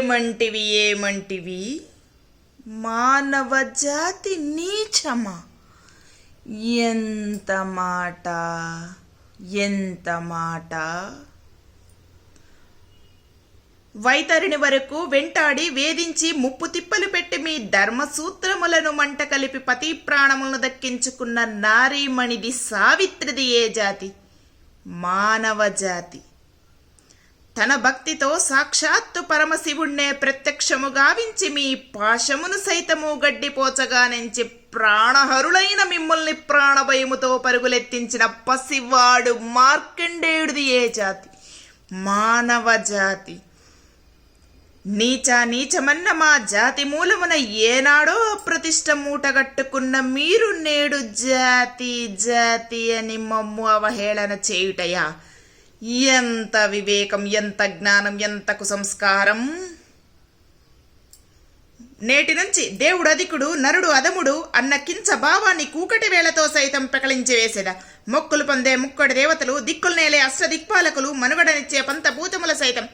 ఏమంటివి మానవ జాతి నీచమా? ఎంత మాట! వైతరిని వరకు వెంటాడి వేధించి ముప్పు తిప్పలు పెట్టి మీ ధర్మసూత్రములను మంట కలిపి పతి ప్రాణములను దక్కించుకున్న నారీమణిది సావిత్రిది ఏ జాతి? మానవ జాతి. తన భక్తితో సాక్షాత్తు పరమశివుణ్ణే ప్రత్యక్షము గావించి మీ పాశమును సైతము గడ్డిపోచగా నుంచి ప్రాణహరులైన మిమ్మల్ని ప్రాణభయముతో పరుగులెత్తించిన పసివాడు మార్కండేయుడిది ఏ జాతి? మానవ జాతి. నీచమన్న మా జాతి మూలమున ఏనాడో అప్రతిష్ట మూటగట్టుకున్న మీరు నేడు జాతి అని మమ్ము అవహేళన చేయుటయా? ఎంత వివేకం, ఎంత జ్ఞానం, ఎంత కుసంస్కారం! నేటి నుంచి దేవుడు అధికుడు, నరుడు అధముడు అన్న కించ భావాన్ని కూకటి వేళతో సైతం పెకలించి వేసేదా. మొక్కులు పొందే ముక్కడి దేవతలు, దిక్కులు నేలే అష్టదిక్పాలకులు, మనుగడనిచ్చే పంతభూతముల సైతం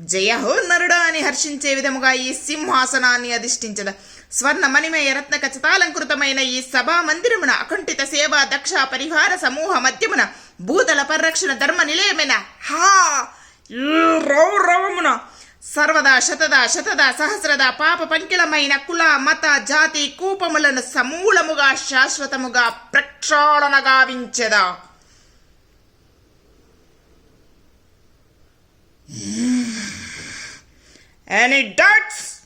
జయహో నరుడా అని హర్షించే విధముగా ఈ సింహాసనాన్ని అధిష్ఠించద. స్వర్ణ మణిమయ రత్న ఖచ్చితాలంకృతమైన ఈ సభా మందిరమున అకుంఠిత సేవా దక్ష పరిహార సమూహ మధ్యమున భూతల పరిరక్షణ ధర్మ నిలయమైన రౌరవమున సర్వదా శతదా సహస్రదా పాప పంకిలమైన కుల మత జాతి కూపములను సమూలముగా శాశ్వతముగా ప్రక్షాళన గావించెదా. Any doubts?